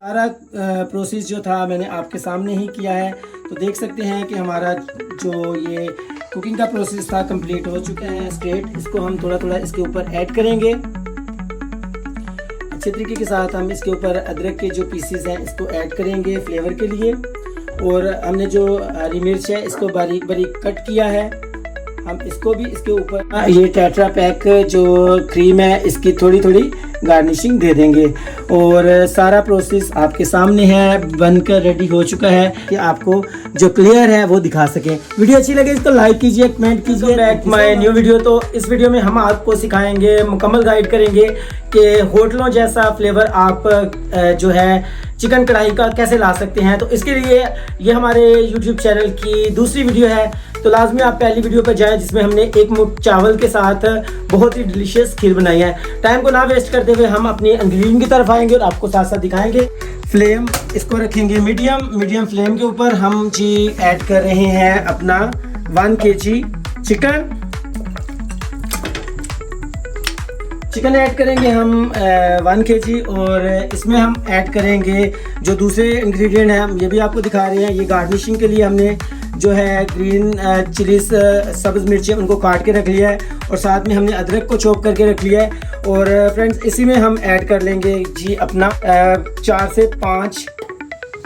सारा प्रोसेस जो था मैंने आपके सामने ही किया है। तो देख सकते हैं कि हमारा जो ये कुकिंग का प्रोसेस था कंप्लीट हो चुका है स्ट्रेट। इसको हम थोड़ा थोड़ा इसके ऊपर ऐड करेंगे अच्छे तरीके के साथ। हम इसके ऊपर अदरक के जो पीसेस हैं इसको ऐड करेंगे फ्लेवर के लिए। और हमने जो हरी मिर्च है इसको बारीक बारीक कट किया है, हम इसको भी इसके ऊपर ये टेट्रा पैक जो क्रीम है इसकी थोड़ी थोड़ी गार्निशिंग दे देंगे। और सारा प्रोसेस आपके सामने है, बनकर रेडी हो चुका है कि आपको जो क्लियर है वो दिखा सके। वीडियो अच्छी लगे इसको लाइक कीजिए, कमेंट कीजिए। Back my new video. तो इस वीडियो में हम आपको सिखाएंगे, मुकम्मल गाइड करेंगे कि होटलों जैसा फ्लेवर आप जो है चिकन कढ़ाई का कैसे ला सकते हैं। तो इसके लिए ये हमारे YouTube चैनल की दूसरी वीडियो है, तो लाजमी आप पहली वीडियो पर जाएं जिसमें हमने एक मुट्ठ चावल के साथ बहुत ही डिलीशियस खीर बनाई है। टाइम को ना वेस्ट करते हुए हम अपनी इंग्रेडिएंट की तरफ आएंगे और आपको साथ साथ दिखाएंगे। फ्लेम इसको रखेंगे मीडियम फ्लेम के ऊपर। हम जी ऐड कर रहे हैं अपना 1 kg चिकन ऐड करेंगे हम 1 kg। और इसमें हम ऐड करेंगे जो दूसरे इंग्रेडिएंट हैं, ये भी आपको दिखा रहे हैं। ये गार्निशिंग के लिए हमने जो है ग्रीन चिलीज सब्ज़ मिर्चें उनको काट के रख लिया है और साथ में हमने अदरक को चॉप करके रख लिया है। और फ्रेंड्स इसी में हम ऐड कर लेंगे जी अपना 4 से 5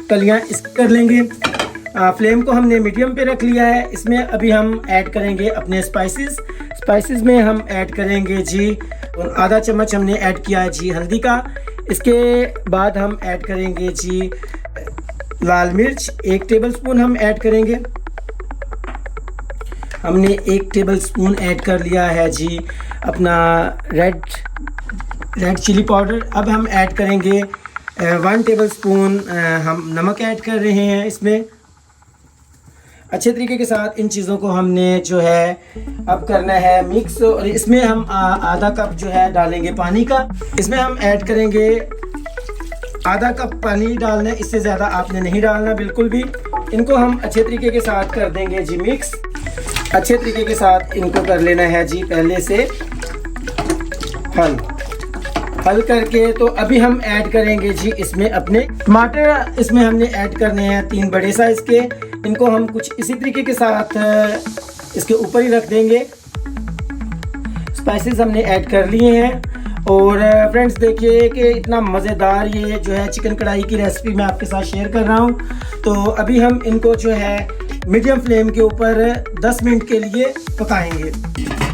कलियाँ इस कर लेंगे। फ्लेम को हमने मीडियम पे रख लिया है। इसमें अभी हम ऐड करेंगे अपने स्पाइसेस में हम ऐड करेंगे जी आधा चम्मच हमने ऐड किया है जी हल्दी का। इसके बाद हम ऐड करेंगे जी लाल मिर्च 1 टेबलस्पून हम ऐड करेंगे। हमने 1 टेबलस्पून ऐड कर लिया है जी अपना रेड चिली पाउडर। अब हम ऐड करेंगे 1 टेबलस्पून हम नमक ऐड कर रहे हैं इसमें। अच्छे तरीके के साथ इन चीज़ों को हमने जो है अब करना है मिक्स। और इसमें हम आधा कप जो है डालेंगे पानी का। इसमें हम ऐड करेंगे आधा कप पानी डालना है, इससे ज़्यादा आपने नहीं डालना बिल्कुल भी। इनको हम अच्छे तरीके के साथ कर देंगे जी मिक्स। अच्छे तरीके के साथ इनको कर लेना है जी पहले से हल करके। तो अभी हम ऐड करेंगे जी इसमें अपने टमाटर। इसमें हमने ऐड करने हैं 3 बड़े साइज़ के। इनको हम कुछ इसी तरीके के साथ इसके ऊपर ही रख देंगे। स्पाइसेस हमने ऐड कर लिए हैं। और फ्रेंड्स देखिए कि इतना मज़ेदार ये जो है चिकन कढ़ाई की रेसिपी मैं आपके साथ शेयर कर रहा हूँ। तो अभी हम इनको जो है मीडियम फ्लेम के ऊपर 10 मिनट के लिए पकाएंगे।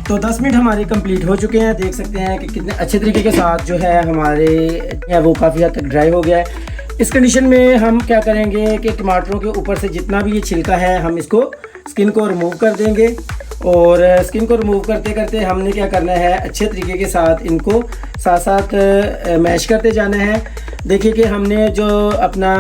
तो 10 मिनट हमारे कंप्लीट हो चुके हैं। देख सकते हैं कि कितने अच्छे तरीके के साथ जो है हमारे वो काफ़ी हद तक ड्राई हो गया है। इस कंडीशन में हम क्या करेंगे कि टमाटरों के ऊपर से जितना भी ये छिलका है हम इसको स्किन को रिमूव कर देंगे। और स्किन को रिमूव करते करते हमने क्या करना है अच्छे तरीके के साथ इनको साथ मैश करते जाना है। देखिए कि हमने जो अपना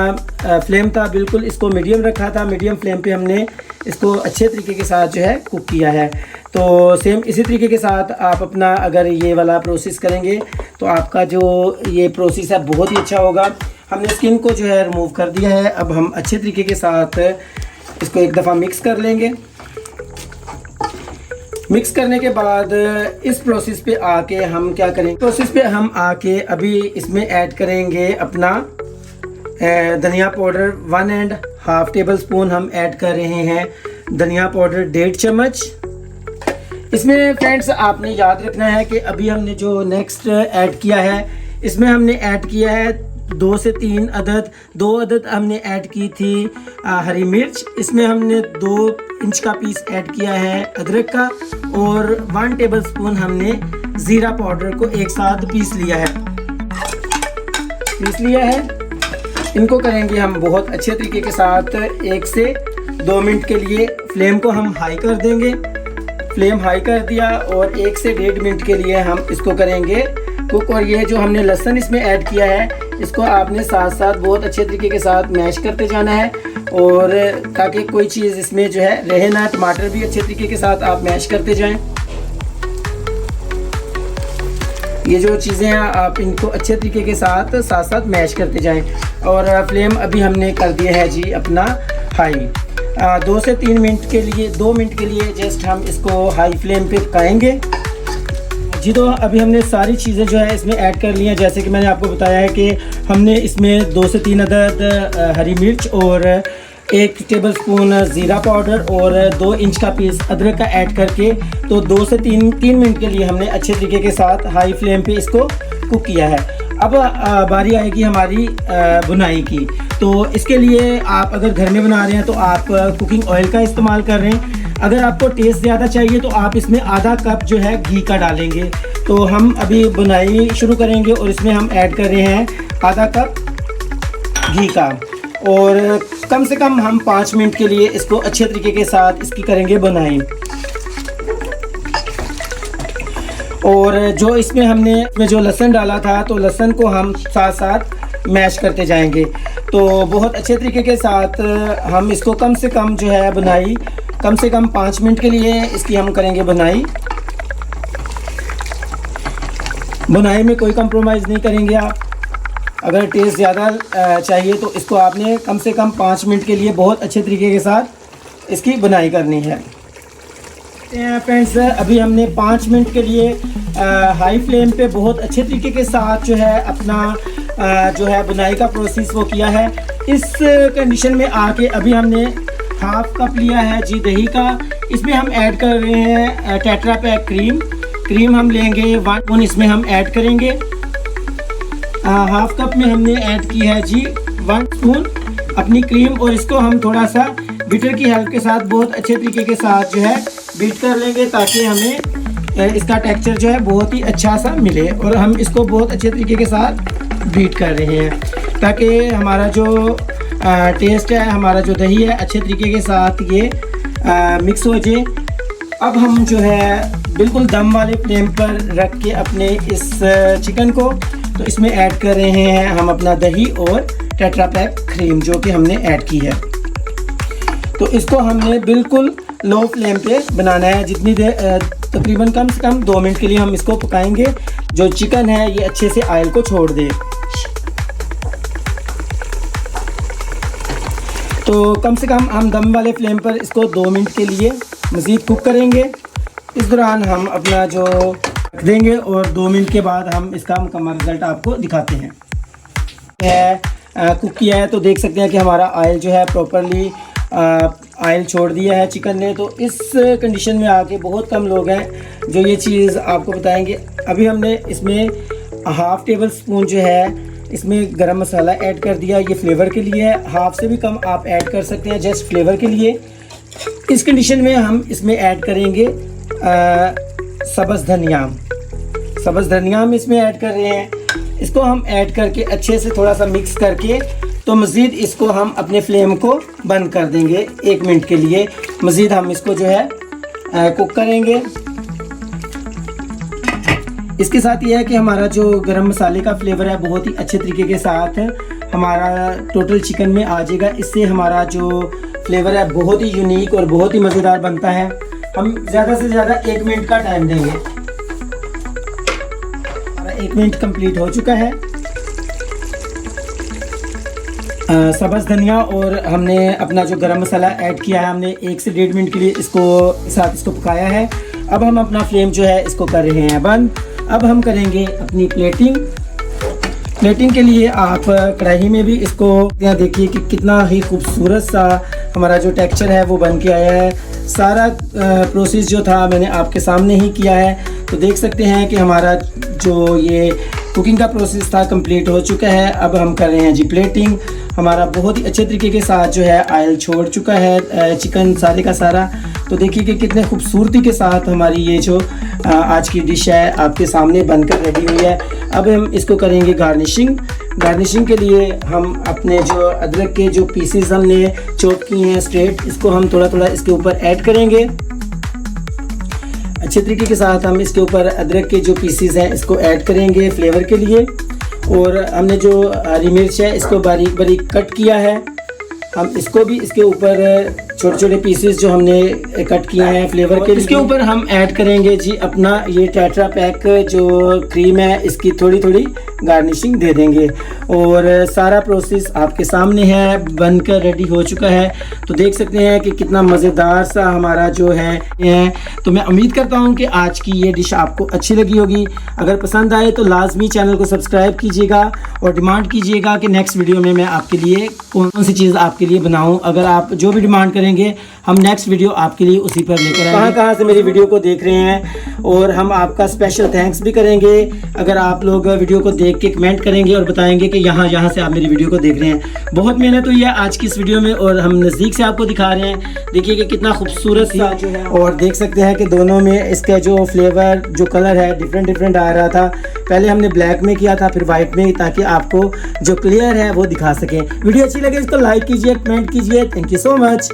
फ्लेम था बिल्कुल इसको मीडियम रखा था। मीडियम फ्लेम पे हमने इसको अच्छे तरीके के साथ जो है कुक किया है। तो सेम इसी तरीके के साथ आप अपना अगर ये वाला प्रोसेस करेंगे तो आपका जो ये प्रोसेस है बहुत ही अच्छा होगा। हमने स्किन को जो है रिमूव कर दिया है। अब हम अच्छे तरीके के साथ इसको एक दफ़ा मिक्स कर लेंगे। मिक्स करने के बाद इस प्रोसेस पे आके हम क्या करेंगे, प्रोसेस पे हम आके अभी इसमें ऐड करेंगे अपना धनिया पाउडर 1.5 टेबलस्पून हम ऐड कर रहे हैं। धनिया पाउडर 1.5 चम्मच। इसमें फ्रेंड्स आपने याद रखना है कि अभी हमने जो नेक्स्ट ऐड किया है इसमें हमने ऐड किया है 2 से 3 अदद। 2 अदद हमने ऐड की थी हरी मिर्च। इसमें हमने 2 इंच का पीस ऐड किया है अदरक का। और 1 टेबलस्पून हमने ज़ीरा पाउडर को एक साथ पीस लिया है। इनको करेंगे हम बहुत अच्छे तरीके के साथ 1 से 2 मिनट के लिए। फ्लेम को हम हाई कर देंगे। फ्लेम हाई कर दिया और 1 से 1.5 मिनट के लिए हम इसको करेंगे कुक। और ये जो हमने लहसुन इसमें ऐड किया है इसको आपने साथ साथ बहुत अच्छे तरीके के साथ मैश करते जाना है। और ताकि कोई चीज़ इसमें जो है रहे ना। टमाटर भी अच्छे तरीके के साथ आप मैश करते जाएं। ये जो चीज़ें हैं आप इनको अच्छे तरीके के साथ मैश करते जाएं। और फ्लेम अभी हमने कर दिया है जी अपना हाई। 2 से 3 मिनट के लिए 2 मिनट के लिए जस्ट हम इसको हाई फ्लेम पे पकाएंगे। जी तो अभी हमने सारी चीज़ें जो है इसमें ऐड कर ली हैं। जैसे कि मैंने आपको बताया है कि हमने इसमें 2 से 3 अदद हरी मिर्च और 1 टेबलस्पून ज़ीरा पाउडर और 2 इंच का पीस अदरक का ऐड करके तो 2 से 3 मिनट के लिए हमने अच्छे तरीके के साथ हाई फ्लेम पे इसको कुक किया है। अब बारी आएगी हमारी बुनाई की। तो इसके लिए आप अगर घर में बना रहे हैं तो आप कुकिंग ऑयल का इस्तेमाल कर रहे हैं। अगर आपको टेस्ट ज़्यादा चाहिए तो आप इसमें आधा कप जो है घी का डालेंगे। तो हम अभी बुनाई शुरू करेंगे और इसमें हम ऐड कर रहे हैं आधा कप घी का, और कम से कम हम 5 मिनट के लिए इसको अच्छे तरीके के साथ इसकी करेंगे बुनाई। और जो इसमें हमने जो लहसुन डाला था तो लहसुन को हम साथ साथ मैश करते जाएंगे। तो बहुत अच्छे तरीके के साथ हम इसको कम से कम जो है बुनाई कम से कम 5 मिनट के लिए इसकी हम करेंगे बुनाई। बुनाई में कोई कंप्रोमाइज़ नहीं करेंगे आप। अगर टेस्ट ज़्यादा चाहिए तो इसको आपने कम से कम 5 मिनट के लिए बहुत अच्छे तरीके के साथ इसकी बुनाई करनी है। फ्रेंड्स अभी हमने 5 मिनट के लिए हाई फ्लेम पे बहुत अच्छे तरीके के साथ जो है अपना जो है बुनाई का प्रोसेस वो किया है। इस कंडीशन में आके अभी हमने हाफ कप लिया है जी दही का। इसमें हम ऐड कर रहे हैं टेट्रा पैक क्रीम हम लेंगे 1 स्पून इसमें हम ऐड करेंगे। हाफ कप में हमने ऐड की है जी 1 स्पून अपनी क्रीम, और इसको हम थोड़ा सा बीटर की हेल्प के साथ बहुत अच्छे तरीके के साथ जो है बीट कर लेंगे ताकि हमें इसका टेक्सचर जो है बहुत ही अच्छा सा मिले। और हम इसको बहुत अच्छे तरीके के साथ बीट कर रहे हैं ताकि हमारा जो टेस्ट है, हमारा जो दही है अच्छे तरीके के साथ ये मिक्स हो जाए। अब हम जो है बिल्कुल दम वाले फ्लेम पर रख के अपने इस चिकन को तो इसमें ऐड कर रहे हैं हम अपना दही और टेट्रा पैक क्रीम जो कि हमने ऐड की है। तो इसको हमने बिल्कुल लो फ्लेम पे बनाना है। जितनी देर तकरीबन कम से कम 2 मिनट के लिए हम इसको पकाएंगे। जो चिकन है ये अच्छे से ऑयल को छोड़ दे। तो कम से कम हम दम वाले फ्लेम पर इसको 2 मिनट के लिए मज़ीद कुक करेंगे। इस दौरान हम अपना जो रख देंगे और 2 मिनट के बाद हम इसका मुकम्मल रिज़ल्ट आपको दिखाते हैं। कुक किया है तो देख सकते हैं कि हमारा ऑयल जो है प्रॉपरली ऑयल छोड़ दिया है चिकन ने। तो इस कंडीशन में आके बहुत कम लोग हैं जो ये चीज़ आपको बताएंगे। अभी हमने इसमें हाफ़ टेबल स्पून जो है इसमें गरम मसाला ऐड कर दिया। ये फ्लेवर के लिए है, हाफ से भी कम आप ऐड कर सकते हैं जस्ट फ्लेवर के लिए। इस कंडीशन में हम इसमें ऐड करेंगे सब्ज़ धनिया हम इसमें ऐड कर रहे हैं। इसको हम ऐड करके अच्छे से थोड़ा सा मिक्स करके तो मज़ीद इसको हम अपने फ्लेम को बंद कर देंगे 1 मिनट के लिए। मज़ीद हम इसको जो है कुक करेंगे। इसके साथ ये है कि हमारा जो गरम मसाले का फ्लेवर है बहुत ही अच्छे तरीके के साथ हमारा टोटल चिकन में आ जाएगा। इससे हमारा जो फ्लेवर है बहुत ही यूनिक और बहुत ही मज़ेदार बनता है। हम ज़्यादा से ज़्यादा 1 मिनट का टाइम देंगे। हमारा 1 मिनट कंप्लीट हो चुका है। सब्ज़ धनिया और हमने अपना जो गरम मसाला ऐड किया है, हमने 1 से 1.5 मिनट के लिए इसको पकाया है। अब हम अपना फ्लेम जो है इसको कर रहे हैं बंद। अब हम करेंगे अपनी प्लेटिंग के लिए आप कढ़ाई में भी इसको देखिए कि कितना ही खूबसूरत सा हमारा जो टेक्सचर है वो बन के आया है। सारा प्रोसेस जो था मैंने आपके सामने ही किया है। तो देख सकते हैं कि हमारा जो ये कुकिंग का प्रोसेस था कंप्लीट हो चुका है। अब हम कर रहे हैं जी प्लेटिंग। हमारा बहुत ही अच्छे तरीके के साथ जो है ऑयल छोड़ चुका है चिकन सारे का सारा। तो देखिए कि कितने खूबसूरती के साथ हमारी ये जो आज की डिश है आपके सामने बनकर रेडी हुई है। अब हम इसको करेंगे गार्निशिंग के लिए हम अपने जो अदरक के जो पीसेस हमने चॉप किए हैं स्ट्रेट, इसको हम थोड़ा थोड़ा इसके ऊपर ऐड करेंगे। अच्छे तरीके के साथ हम इसके ऊपर अदरक के जो पीसेस हैं इसको ऐड करेंगे फ्लेवर के लिए। और हमने जो हरी मिर्च है इसको बारीक बारीक कट किया है, हम इसको भी इसके ऊपर छोटे छोटे पीसेस जो हमने कट किए हैं फ्लेवर के। इसके ऊपर हम ऐड करेंगे जी अपना ये टेट्रा पैक जो क्रीम है, इसकी थोड़ी थोड़ी गार्निशिंग दे देंगे। और सारा प्रोसेस आपके सामने है, बनकर रेडी हो चुका है। तो देख सकते हैं कि कितना मज़ेदार सा हमारा जो है। तो मैं उम्मीद करता हूं कि आज की ये डिश आपको अच्छी लगी होगी। अगर पसंद आए तो लाजमी चैनल को सब्सक्राइब कीजिएगा और डिमांड कीजिएगा कि नेक्स्ट वीडियो में मैं आपके लिए कौन सी चीज़ आपके लिए बनाऊं। अगर आप जो भी डिमांड करेंगे हम नेक्स्ट वीडियो आपके लिए उसी पर लेकर आएंगे। कहाँ से मेरी वीडियो को देख रहे हैं, और हम आपका स्पेशल थैंक्स भी करेंगे अगर आप लोग वीडियो को देख के कमेंट करेंगे और बताएंगे कि यहाँ से आप मेरी वीडियो को देख रहे हैं। बहुत मेहनत हुई है आज की इस वीडियो में और हम नज़दीक से आपको दिखा रहे हैं। देखिए कि कितना खूबसूरत सा जो है, और देख सकते हैं कि दोनों में इसका जो फ्लेवर जो कलर है डिफरेंट आ रहा था। पहले हमने ब्लैक में किया था, फिर वाइट में, ताकि आपको जो क्लियर है वो दिखा सकें। वीडियो अच्छी लगे इसको लाइक कीजिए, कमेंट कीजिए। Thank you so much.